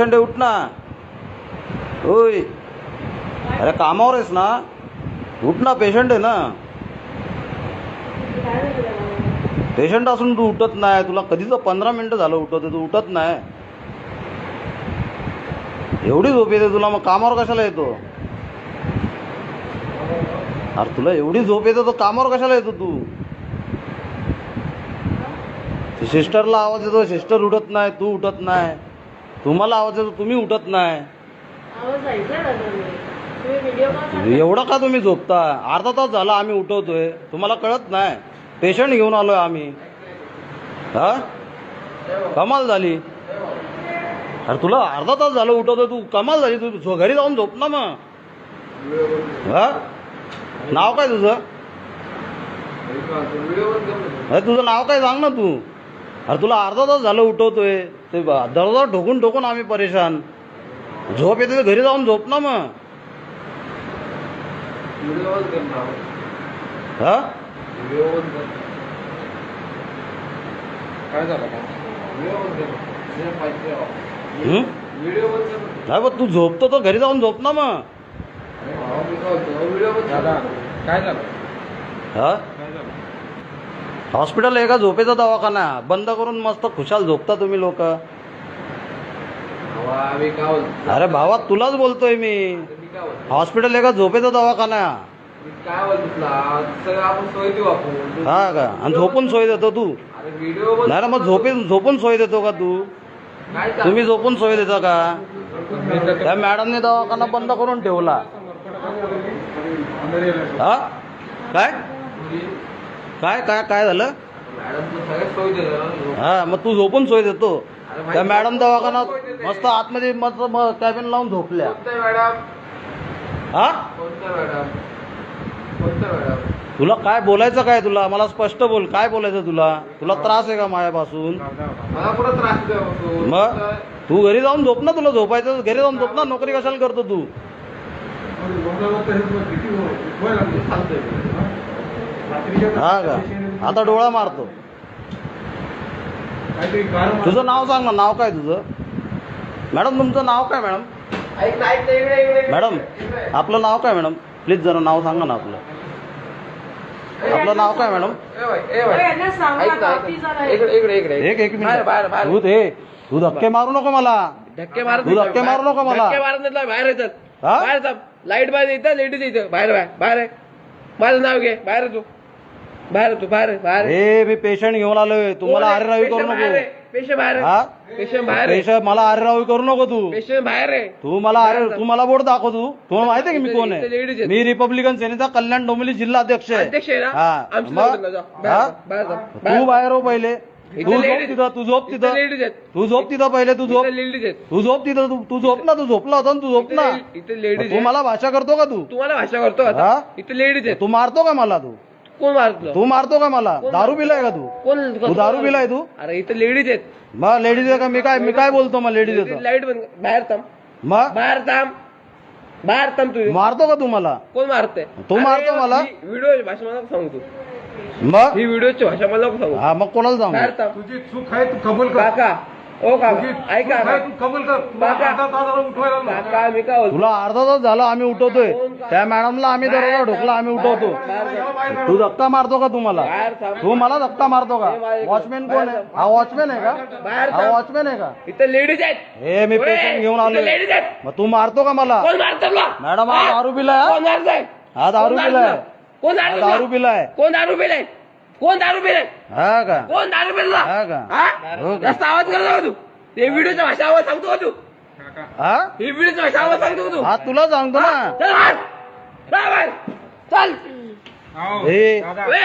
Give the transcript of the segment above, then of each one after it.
Patient आहे, उठ ना. होय, अरे कामावर आहेस ना, उठ ना. पेशंट आहे ना. पेशंट असून तू उठत नाही. तुला कधीच 15 मिनिटं झालं उठत, तू उठत नाही. एवढी झोप येते तुला, मग कामावर कशाला येतो? अरे तुला एवढी झोप येते तर कामावर कशाला येतो तू? सिस्टरला आवाज येतो, सिस्टर उठत नाही, तू उठत नाही. तुम्हाला आवाज येतो, तुम्ही उठत नाही. एवढं का तुम्ही झोपता? अर्धा तास झाला आम्ही उठवतोय, तुम्हाला कळत नाही? पेशंट घेऊन आलोय आम्ही. हा, कमाल झाली. अरे तुला अर्धा तास झालं उठवतोय, तू कमाल झाली. तू घरी जाऊन झोप ना मग. हा, नाव काय तुझं? अरे तुझं नाव काय सांग ना तू. अरे तुला अर्धा तास झालं उठवतोय, ते दरवाजा ठोकून ठोकून आम्ही परेशान. झोप येते तर घरी जाऊन झोप ना मग. हा, नाही बघ, तू झोपतो तर घरी जाऊन झोप ना मग. काय झालं? हा, हॉस्पिटल आहे का झोपेचा दवाखाना? बंद करून मस्त खुशाल झोपता तुम्ही लोक. अरे भावा, तुलाच बोलतोय मी. हॉस्पिटल आहे का झोपेचा दवाखाना? काय बोलतो, आपण सोय देऊ आपण. हा का? आणि झोपून सोय देतो तू? नाही ना, मग झोपून सोय देतो का तू? तुम्ही झोपून सोय देता का? त्या मॅडमने दवाखाना बंद करून ठेवला. हा, काय काय काय काय झालं? हा, मग तू झोपून सोय देतो. त्या मॅडम दवाखाना मस्त आतमध्ये मस्त कॅबिन लावून झोपल्या. हा, तुला काय बोलायचं काय? तुला मला स्पष्ट बोल, काय बोलायचं तुला? तुला त्रास आहे का माझ्यापासून? मग तू घरी जाऊन झोप ना. तुला झोपायचं घरी जाऊन झोप ना. नोकरी कशाला करतो तू? हा का? आता डोळा मारतो. तुझं नाव सांग ना. नाव काय तुझं? मॅडम तुमचं नाव काय मॅडम? मॅडम आपलं नाव काय मॅडम? प्लीज जरा नाव सांगा ना आपलं. आपलं नाव काय मॅडम? एक मिनिट. तू धक्के मारू नको मला. धक्के मारत तू धक्के मारू नको मला. धक्के मारत नाही. बाहेर येतात. हा? बाहेर जा. लाईट बाहेर येतात, लेडीज येतं. बाहेर बाहेर आहे. माझं नाव घे. बाहेर तू. बाहेर तू. बाहेर बाहेर. हे मी पेशंट घेऊन आलोय. तुम्हाला आरेरावी करू नको. पेशंट बाहेर आहे. हा, पेशंट बाहेर. पेशंट मला आरेरावी करू नको तू. पेशंट बाहेर आहे. तू मला बोट दाखव. तुम्हाला माहिती आहे की मी कोण आहे? मी रिपब्लिकन सेनेचा कल्याण डोंबिवली जिल्हा अध्यक्ष आहे. अध्यक्ष आहे ना? हा, मग तू बाहेर हो पहिले. तू झोप तिथं. तू झोप तिथं. लेडीज आहेत. तू झोप तिथं पहिले. तू झोप. लेडीज आहेत. तू झोप तिथं. तू झोप ना. तू झोपला होता ना. तू झोप ना. इथे लेडीज तू मला भाषा करतो का तू? तुम्हाला भाषा करतो हा? आता. इथे लेडीज आहेत. तू मारतो का मला? कोण मारतो? तू मारतो का मला? दारू पिलाय का तू? कोण? तू दारू पिलाय तू? अरे इथे लेडीज आहेत. मग लेडीज आहे का? मी काय बोलतो मग लेडीज येतो? लाईट बंद. बाहेर थांब. मग बाहेर थांब. बाहेर थांब. तू मारतो का तू मला? कोण मारते? तू मारतो मला? व्हिडिओ भाषा मला सांगू तू. मग ही व्हिडिओची भाषा मला सांगू. हा, मग कोणाला सांगू? बाहेर थांब. तुझी चूक आहे, तू कबूल कर. काका, ओ काका, तुझी ऐका चूक आहे, तू कबूल कर. तुला काका. अर्धा तासाला उठवायला लावलं. काका, मी काय बोलतो? तुला अर्धा तास झाला आम्ही उठवतोय. त्या मॅडमला आम्ही दरवाजा ढोकला. आम्ही उठवतो. तू धक्का मारतो का? तू मला? बाहेर थांब. तू मला धक्का मारतो का? वॉचमॅन कोण आहे? हा वॉचमॅन आहे का? बाहेर हा थांब. वॉचमॅन आहे का? इथे लेडीज आहेत. हे मी पेशंट घेऊन आलोय. लेडीज आहेत. मग तू मारतो का मला? कोण मारतो तुला? मॅडम हा दारू पिलाय. कोण मारतोय? हा दारू पिलाय. कोण हा दारू दारू पिलाय. कोण दारू पिलाय? कोण दारू पिलाय? हा का? कोण दारू पिला? हा का? हो का? जास्त आवाज करतो का तू? हे व्हिडिओच्या भाषा आवाज सांगतो का तू? हा, ही व्हिडिओच्या भाषा आवाज सांगतो का तू? हा तुला सांगतो ना. चल बाहेर. चल बाहेर. चल. हे वे.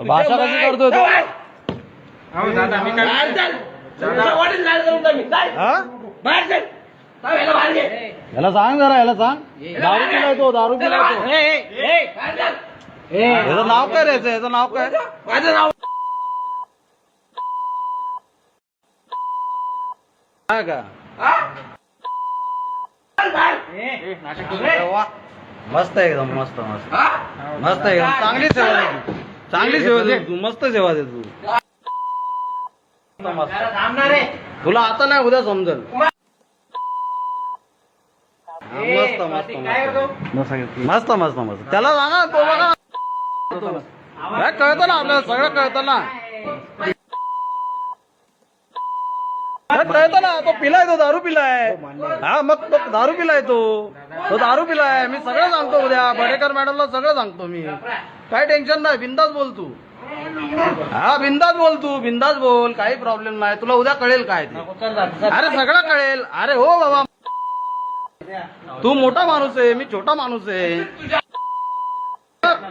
भाषा कशी करतोय चल तू? बाहेर. दादा मी काय बाहेर चल. तुझ्या वडील लाड करून टाक मी. चल. हा, बाहेर चल. चल, याला बाहेर घे. याला सांग जरा. याला सांग. दारू पिलाय तो. दारू चल पिलाय तो. बाहेर. बाहेर चल. याचं नाव काय रे? याचं नाव काय? माझं नाव हा का? हा? चल बाहेर. वा. मस्त आहे एकदम. मस्त मस्त हा? मस्त आहे एकदम. चांगली सेवा दे तू. चांगली सेवा दे तू. मस्त सेवा दे तू. मस्त. जरा थांबणार आहे. तुला आता नाही उद्या समजेल. मस्त मस्त मस्त मस्त मस्त मस्त त्याला सांगा तो बघा काय कळतं ना आपल्याला सगळं कळतं ना कळतं ना तो पिलाय तो दारू पिलाय हा मग तो दारू पिलाय तो दारू पिलाय मी सगळं सांगतो उद्या बडेकर मॅडमला सगळं सांगतो मी काय टेन्शन नाही बिंदास बोल तू हा बिंदास बोल तू बिंदास बोल काही प्रॉब्लेम नाही तुला उद्या कळेल काय ते अरे सगळं कळेल अरे हो बाबा तू मोठा माणूस आहे मी छोटा माणूस आहे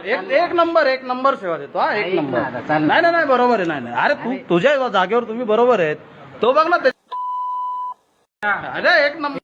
एक नंबर सेवा देतो हा एक नंबर नाही नाही नाही बरोबर आहे नाही नाही अरे तू तुझ्या जागेवर तुम्ही बरोबर आहेत तो बघ ना अरे एक नंबर